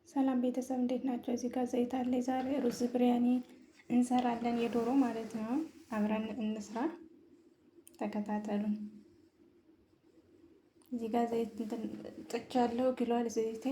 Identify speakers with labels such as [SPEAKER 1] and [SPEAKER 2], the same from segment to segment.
[SPEAKER 1] ሰላም ቤተሰብ እንዴት ናቸው? እዚህ ጋር ዘይት አለ። ዛሬ ሩዝ ብሪያኒ እንሰራለን፣ የዶሮ ማለት ነው። አብረን እንስራ፣ ተከታተሉን። እዚህ ጋር ዘይት ጥቻለሁ፣ ግሏል ዘይቴ።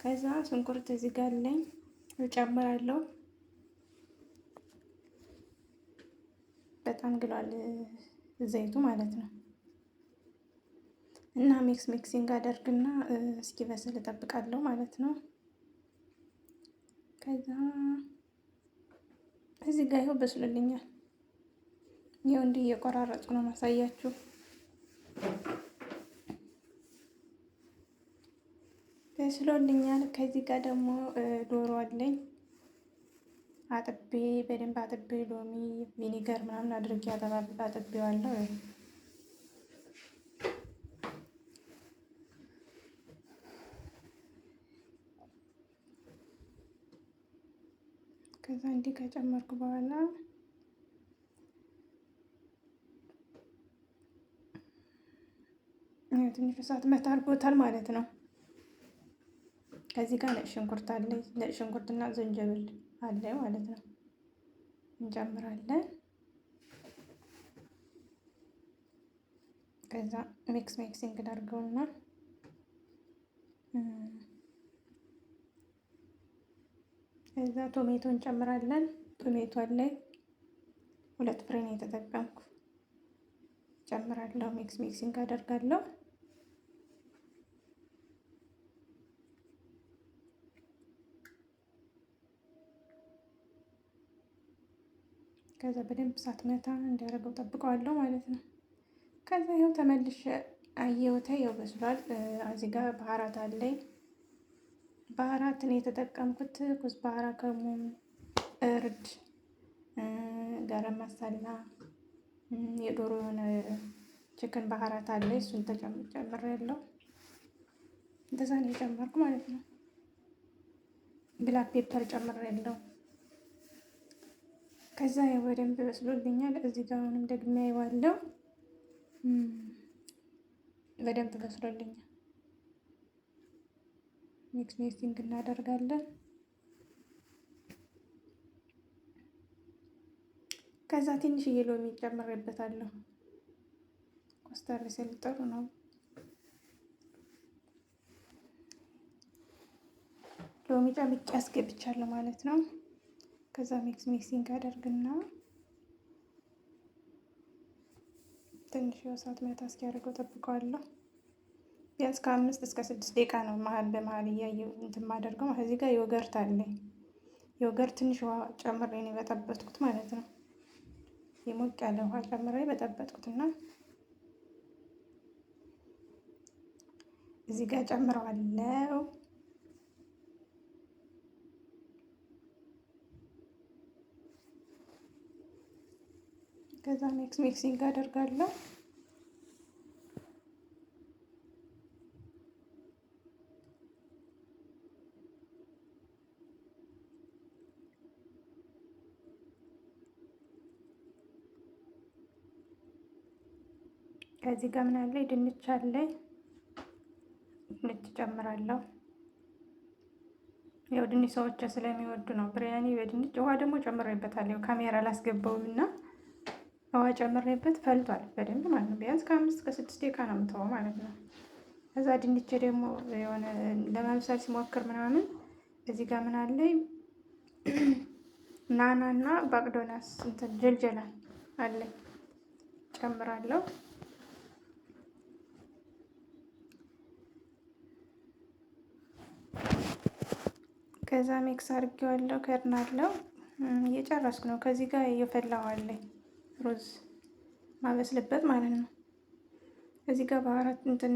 [SPEAKER 1] ከዛ ሽንኩርት እዚህ ጋር አለኝ እጨምራለሁ። በጣም ግሏል ዘይቱ ማለት ነው። እና ሚክሲንግ አደርግና እስኪ በስል እጠብቃለሁ ማለት ነው። ከዛ እዚህ ጋር ይኸው በስሎልኛል። ይኸው እንዲህ እየቆራረጡ ነው ማሳያችሁ። በስሎልኛል። ከዚህ ጋር ደግሞ ዶሮ አለኝ አጥቤ በደንብ አጥቤ ሎሚ ቪኒገር ምናምን አድርጌ አጥቤዋለሁ። ከዛ እንዲህ ከጨመርኩ በኋላ ትንሽ እሳት መታ አድርጎታል ማለት ነው። ከዚህ ጋር ነጭ ሽንኩርት አለ፣ ነጭ ሽንኩርትና ዝንጅብል አለ ማለት ነው። እንጨምራለን። ከዛ ሚክሲንግ አድርገውና ከዛ ቶሜቶ እንጨምራለን። ቶሜቶ አለ 2 ፍሬ ነው የተጠቀምኩ። ጨምራለሁ። ሚክሲንግ አደርጋለሁ። ከዛ በደንብ እሳት መታ እንዲያደርገው ጠብቀዋለሁ ማለት ነው። ከዛ ይኸው ተመልሼ አየሁት። ይኸው በስሏል። እዚህ ጋር ባህራት አለኝ። ባህራት ነው የተጠቀምኩት። ኩዝባራ፣ ከሙን፣ እርድ፣ ገረም መሳላ፣ የዶሮ የሆነ ችክን ባህራት አለ። እሱን ጨምሬያለሁ። እንደዛ ነው የጨመርኩ ማለት ነው። ብላክ ፔፐር ጨምሬያለሁ። ከዛ በደንብ በስሎልኛል። እዚህ ጋር አሁንም ደግሜ አየዋለሁ። በደንብ በስሎልኛል። ሚክሲንግ እናደርጋለን። ከዛ ትንሽዬ ሎሚ ጨምሬበታለሁ። ኮስተር ሲል ጥሩ ነው። ሎሚ ጨምቄ አስገብቻለሁ ማለት ነው። ከዛ ሚክሲንግ አደርግና ትንሽ የእሳት መታ እስኪያደርገው ጠብቀዋለሁ። ቢያንስ ከ5 እስከ 6 ደቂቃ ነው መሀል በመሀል እያየሁ እንትን የማደርገው። እዚህ ጋር ዮገርት አለኝ። ዮገርት ትንሽ ውሃ ጨምሬ ነው የበጠበጥኩት ማለት ነው። የሞቅ ያለ ውሃ ጨምሬ በጠበጥኩትና እዚህ ጋር ጨምረዋለሁ። ከዛ ሚክሲንግ አደርጋለሁ። ከዚህ ጋር ምን አለ? ድንች አለ። ድንች ጨምራለሁ። ያው ድንች ሰዎች ስለሚወዱ ነው ብሪያኒ በድንች። ውሃ ደግሞ ጨምሬበታለሁ። ካሜራ አላስገባውም እና ውሃ ጨምሬበት ፈልቷል በደንብ ማለት ነው። ቢያንስ ከ5 እስከ 6 ደቂቃ ነው የምተወው ማለት ነው። ከዛ ድንች ደግሞ የሆነ ለመብሰል ሲሞክር ምናምን እዚህ ጋር ምን አለኝ? ናናና ባቅዶናስ እንትን ጀልጀላ አለኝ ጨምራለሁ። ከዛ ሚክስ አድርጌዋለሁ። ከድናለሁ። እየጨረስኩ ነው። ከዚህ ጋር እየፈላሁ አለኝ ሩዝ ማበስልበት ማለት ነው። እዚህ ጋር ባህራት እንትን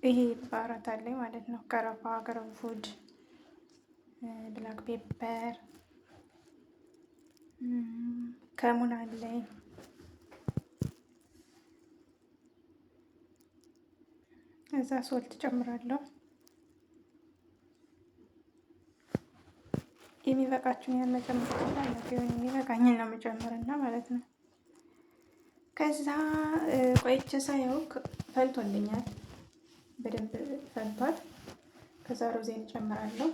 [SPEAKER 1] ይሄ ባህራት አለኝ ማለት ነው። ቀረፋ፣ ቅርንፉድ፣ ብላክ ፔፐር፣ ከሙን አለኝ። እዛ ሶልት ጨምራለሁ። የሚበቃችሁን ያህል መጨመር ትችላላችሁ። የሚበቃኝን ነው የምጨምርና ማለት ነው። ከዛ ቆይቼ ሳየው ፈልቶልኛል። በደንብ ፈልቷል። ከዛ ሩዜን እጨምራለሁ።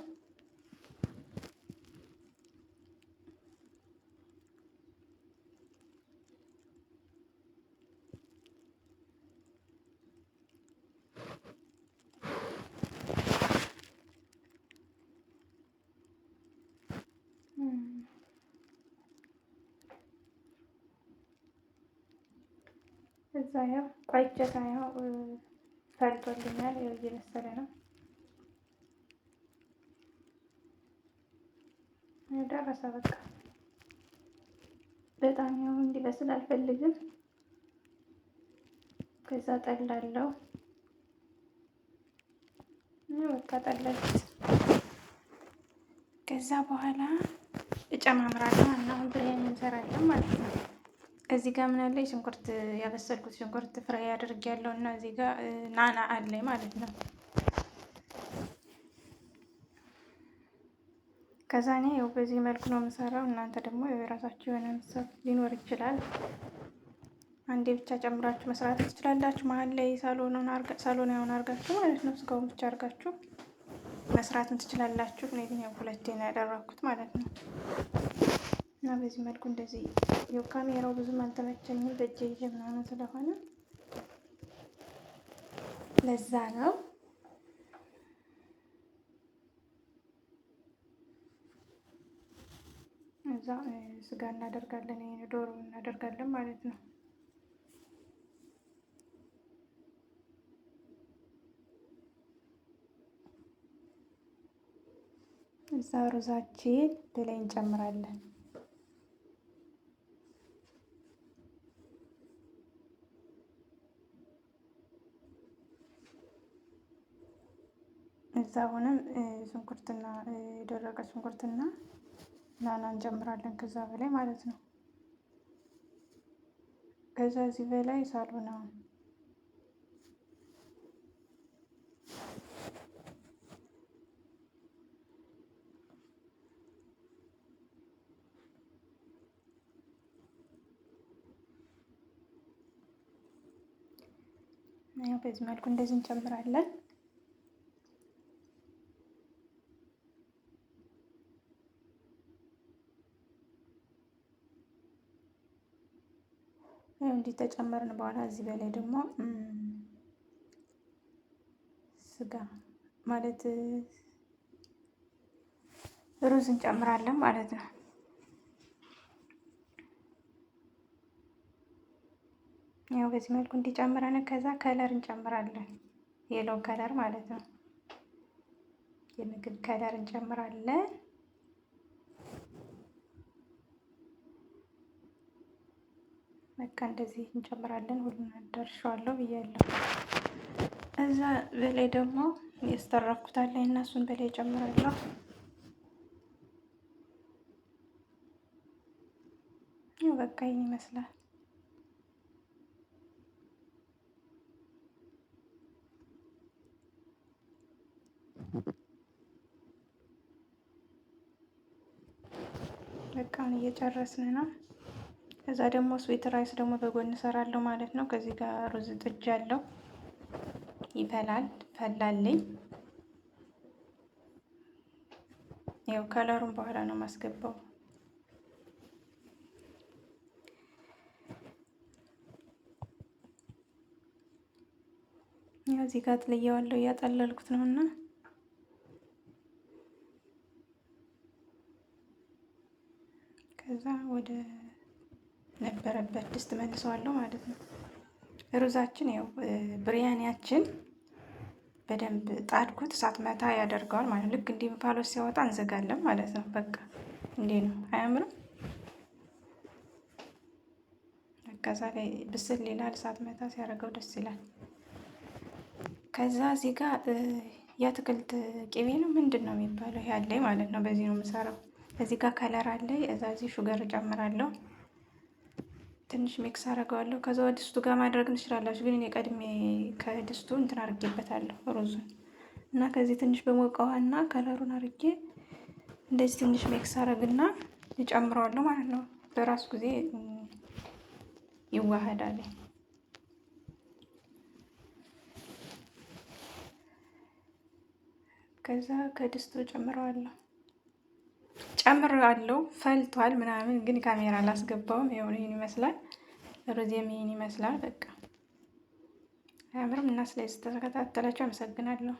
[SPEAKER 1] እዛ ያው ቆይቼ ሳየው ፈልቶልኛል። ያው እየበሰለ ነው። ደረሰ በቃ። በጣም ያው እንዲበስል አልፈልግም። ከዛ ጠላለው በቃ ጠላልኩት። ከዛ በኋላ እጨማምራለሁ እና ብሬን እንሰራለን ማለት ነው። እዚህ ጋር ምን አለ? ሽንኩርት ያበሰልኩት ሽንኩርት ፍራይ አድርጌያለሁ እና እዚህ ጋር ናና አለኝ ማለት ነው። ከዛ እኔ ያው በዚህ መልኩ ነው የምሰራው። እናንተ ደግሞ የራሳችሁ የሆነ ምሳሌ ሊኖር ይችላል። አንዴ ብቻ ጨምራችሁ መስራት ትችላላችሁ። መሀል ላይ ሳሎናውን አርጋችሁ ማለት ነው። ስጋውን ብቻ አርጋችሁ መስራትም ትችላላችሁ። እኔ ግን ያው ሁለቴ ነው ያደረኩት ማለት ነው። እና በዚህ መልኩ እንደዚህ ያው ካሜራው ብዙም አልተመቸኝም በእጄ ይዤ ምናምን ስለሆነ ለዛ ነው። እዛ ስጋ እናደርጋለን፣ ዶሮ እናደርጋለን ማለት ነው። እዛ ሩዛችን በላይ እንጨምራለን። እዛ አሁንም ሽንኩርትና የደረቀ ሽንኩርትና ናና እንጨምራለን ከዛ በላይ ማለት ነው። ከዛ እዚህ በላይ ሳሎናውን ያው በዚህ መልኩ እንደዚህ እንጨምራለን። ያው እንዲህ ተጨመርን በኋላ እዚህ በላይ ደግሞ ስጋ ማለት ሩዝ እንጨምራለን ማለት ነው። ያው በዚህ መልኩ እንዲጨምረን ከዛ ከለር እንጨምራለን። የሎ ከለር ማለት ነው። የምግብ ከለር እንጨምራለን። በቃ እንደዚህ እንጨምራለን። ሁሉን አዳርሻለሁ ብያለሁ። እዛ በላይ ደግሞ ያስተረፍኩት አለኝ እና እሱን በላይ እጨምራለሁ። ያው በቃ ይሄን ይመስላል። በቃ አሁን እየጨረስን ነው። ከዛ ደግሞ ስዊት ራይስ ደግሞ በጎን እሰራለሁ ማለት ነው። ከዚህ ጋር ሩዝ ጥጃለሁ። ይፈላል፣ ፈላልኝ። ያው ከለሩን በኋላ ነው የማስገባው። ያው እዚህ ጋር አጥልየዋለሁ፣ እያጠለልኩት ነውና ከዛ ወደ ነበረበት ድስት መልሰዋለሁ ማለት ነው። ሩዛችን ያው ብሪያኒያችን በደንብ ጣድኩት፣ እሳት መታ ያደርገዋል ማለት ነው። ልክ እንዲህ እንፋሎት ሲያወጣ እንዘጋለን ማለት ነው። በቃ እንዴ ነው፣ አያምርም? ከዛ ላይ ብስል ይላል፣ እሳት መታ ሲያደርገው ደስ ይላል። ከዛ እዚህ ጋር የአትክልት ቅቤ ነው ምንድን ነው የሚባለው ያለኝ ማለት ነው። በዚህ ነው የምሰራው። እዚህ ጋር ከለር አለ። እዛ እዚህ ሹገር እጨምራለሁ። ትንሽ ሚክስ አደርገዋለሁ። ከዛ ወደ ድስቱ ጋር ማድረግ ትችላላችሁ፣ ግን እኔ ቀድሜ ከድስቱ እንትን አድርጌበታለሁ ሩዙን እና ከዚህ ትንሽ በሞቀ ውሃና ከለሩን አድርጌ እንደዚህ ትንሽ ሚክስ አደርግና እጨምረዋለሁ ማለት ነው። በራሱ ጊዜ ይዋሃዳል። ከዛ ከድስቱ ጨምረዋለሁ። ፈልቷል ምናምን ግን ካሜራ አላስገባውም። ይኸው ይህን ይመስላል። ሩዜም ይህን ይመስላል። በቃ አያምርም? እና ስለዚህ ተከታተላችሁ አመሰግናለሁ።